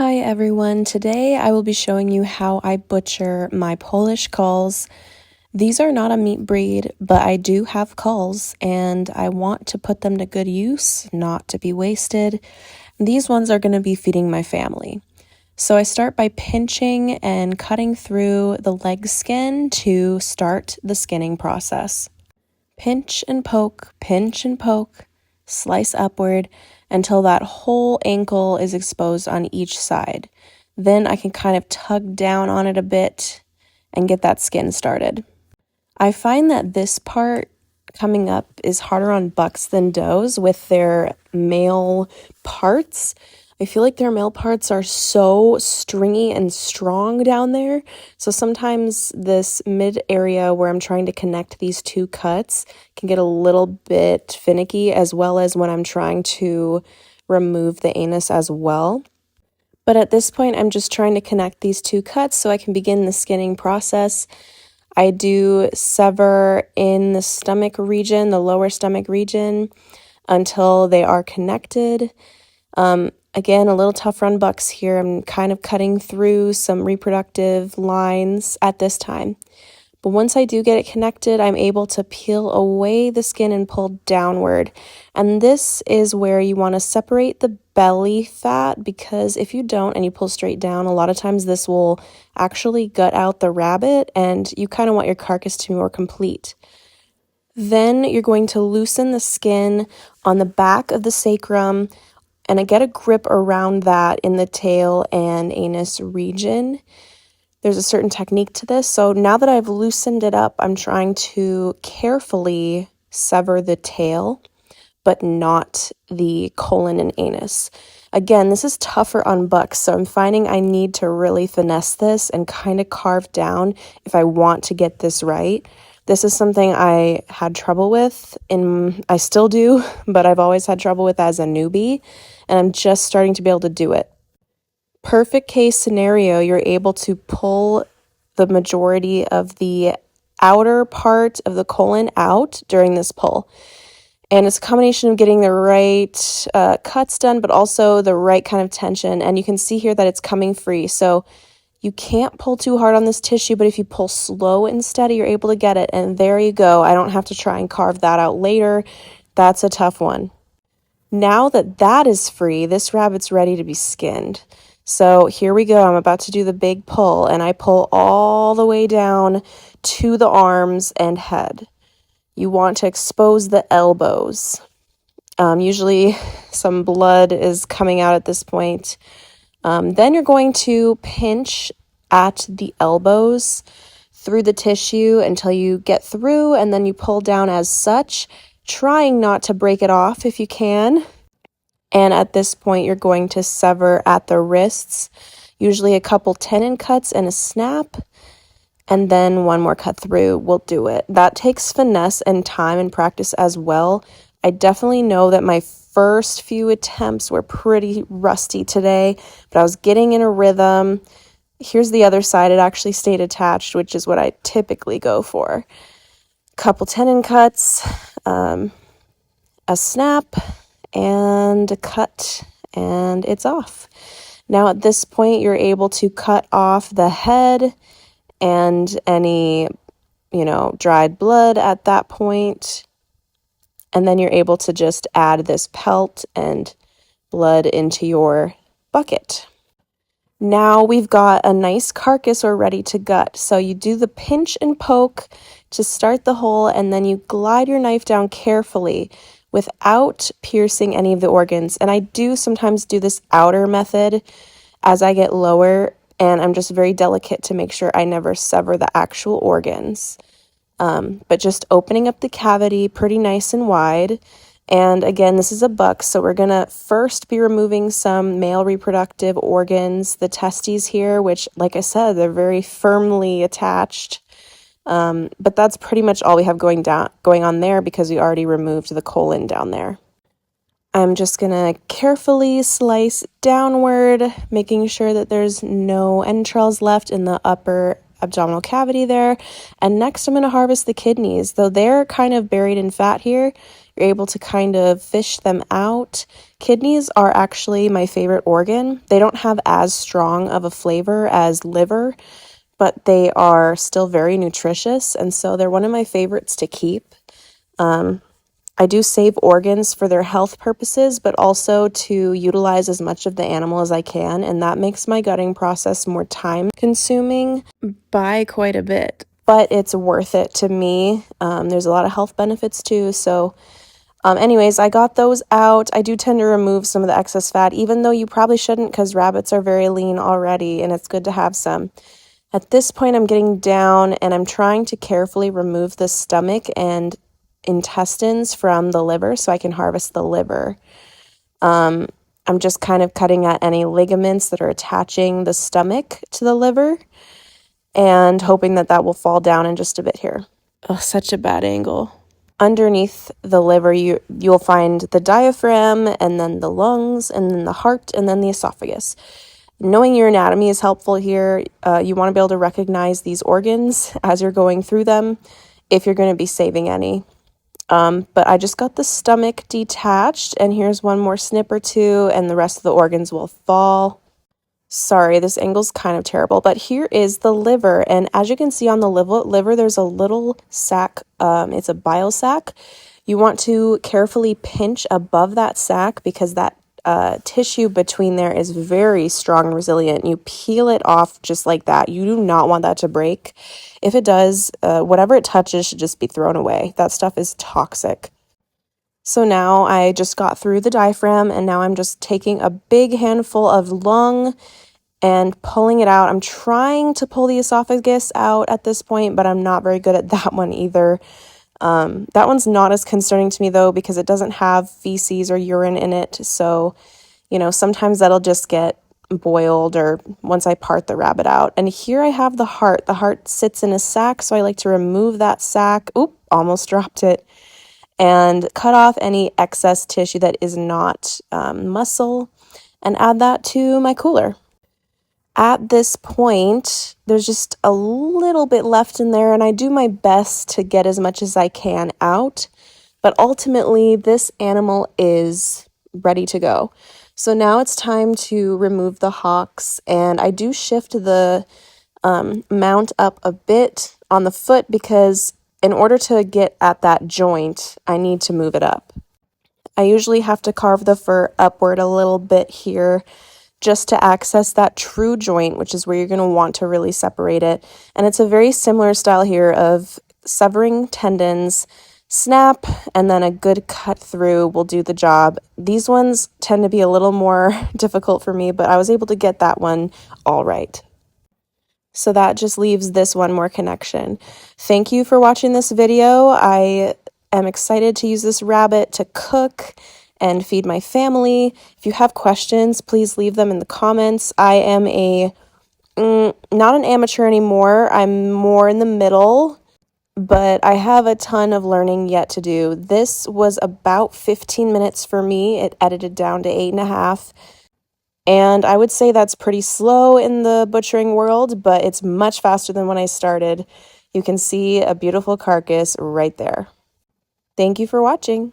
Hi everyone, today I will be showing you how I butcher my Polish culls. These are not a meat breed, but I do have culls and I want to put them to good use, not to be wasted. These ones are going to be feeding my family. So I start by pinching and cutting through the leg skin to start the skinning process. Pinch and poke, slice upward until that whole ankle is exposed on each side. Then I can kind of tug down on it a bit and get that skin started. I find that this part coming up is harder on bucks than does with their male parts. I feel like their male parts are so stringy and strong down there. So sometimes this mid area where I'm trying to connect these two cuts can get a little bit finicky, as well as when I'm trying to remove the anus as well. But at this point, I'm just trying to connect these two cuts so I can begin the skinning process. I do sever in the stomach region, the lower stomach region, until they are connected. Again, a little tougher on bucks here. I'm kind of cutting through some reproductive lines at this time. But once I do get it connected, I'm able to peel away the skin and pull downward. And this is where you want to separate the belly fat, because if you don't and you pull straight down, a lot of times this will actually gut out the rabbit and you kind of want your carcass to be more complete. Then you're going to loosen the skin on the back of the sacrum and I get a grip around that in the tail and anus region. There's a certain technique to this. So now that I've loosened it up, I'm trying to carefully sever the tail, but not the colon and anus. Again, this is tougher on bucks, so I'm finding I need to really finesse this and kind of carve down if I want to get this right. This is something I had trouble with, and I still do, but I've always had trouble with as a newbie, and I'm just starting to be able to do it. Perfect case scenario, you're able to pull the majority of the outer part of the colon out during this pull. And it's a combination of getting the right cuts done, but also the right kind of tension. And you can see here that it's coming free. So you can't pull too hard on this tissue, but if you pull slow and steady, you're able to get it. And there you go. I don't have to try and carve that out later. That's a tough one. Now that that is free, this rabbit's ready to be skinned. So here we go. I'm about to do the big pull, and I pull all the way down to the arms and head. You want to expose the elbows. Usually some blood is coming out at this point. Then you're going to pinch at the elbows through the tissue until you get through, and then you pull down as such, trying not to break it off if you can. And at this point, you're going to sever at the wrists, usually a couple tenon cuts and a snap, and then one more cut through will do it. That takes finesse and time and practice as well. I definitely know that my first few attempts were pretty rusty today, but I was getting in a rhythm. Here's the other side. It actually stayed attached, which is what I typically go for. Couple tenon cuts, a snap, and a cut, and it's off. Now at this point, you're able to cut off the head and any, dried blood at that point. And then you're able to just add this pelt and blood into your bucket. Now we've got a nice carcass we're ready to gut. So you do the pinch and poke to start the hole, and then you glide your knife down carefully without piercing any of the organs. And I do sometimes do this outer method as I get lower, and I'm just very delicate to make sure I never sever the actual organs. But just opening up the cavity pretty nice and wide. And again, this is a buck, so we're going to first be removing some male reproductive organs, the testes here, which, like I said, they're very firmly attached. But that's pretty much all we have going on there because we already removed the colon down there. I'm just going to carefully slice downward, making sure that there's no entrails left in the upper abdominal cavity there. And next I'm going to harvest the kidneys. Though they're kind of buried in fat here, You're able to kind of fish them out. Kidneys are actually my favorite organ. They don't have as strong of a flavor as liver, but they are still very nutritious, and so they're one of my favorites to keep. I do save organs for their health purposes, but also to utilize as much of the animal as I can, and that makes my gutting process more time consuming by quite a bit. But it's worth it to me. There's a lot of health benefits too, so anyways, I got those out. I do tend to remove some of the excess fat, even though you probably shouldn't because rabbits are very lean already, and it's good to have some. At this point, I'm getting down and I'm trying to carefully remove the stomach and intestines from the liver so I can harvest the liver. I'm just kind of cutting at any ligaments that are attaching the stomach to the liver and hoping that that will fall down in just a bit here. Oh, such a bad angle. Underneath the liver, you'll find the diaphragm, and then the lungs, and then the heart, and then the esophagus. Knowing your anatomy is helpful here. You want to be able to recognize these organs as you're going through them if you're going to be saving any. But I just got the stomach detached, and here's one more snip or two, and the rest of the organs will fall. Sorry, this angle's kind of terrible, but here is the liver, and as you can see on the liver, there's a little sac. It's a bile sac. You want to carefully pinch above that sac because that tissue between there is very strong and resilient. You peel it off just like that. You do not want that to break. If it does, whatever it touches should just be thrown away. That stuff is toxic. So now I just got through the diaphragm, and now I'm just taking a big handful of lung and pulling it out. I'm trying to pull the esophagus out at this point, but I'm not very good at that one either. That one's not as concerning to me though because it doesn't have feces or urine in it. So, sometimes that'll just get boiled or once I part the rabbit out. And here I have the heart. The heart sits in a sac, so I like to remove that sac. Oop, almost dropped it. And cut off any excess tissue that is not muscle and add that to my cooler. At this point, there's just a little bit left in there, and I do my best to get as much as I can out, but ultimately this animal is ready to go. So now it's time to remove the hocks, and I do shift the mount up a bit on the foot because in order to get at that joint, I need to move it up. I usually have to carve the fur upward a little bit here just to access that true joint, which is where you're going to want to really separate it. And it's a very similar style here of severing tendons, snap, and then a good cut through will do the job. These ones tend to be a little more difficult for me, but I was able to get that one all right. So that just leaves this one more connection. Thank you for watching this video. I am excited to use this rabbit to cook and feed my family. If you have questions, please leave them in the comments. I am not an amateur anymore. I'm more in the middle, but I have a ton of learning yet to do. This was about 15 minutes for me. It edited down to 8.5. And I would say that's pretty slow in the butchering world, but it's much faster than when I started. You can see a beautiful carcass right there. Thank you for watching.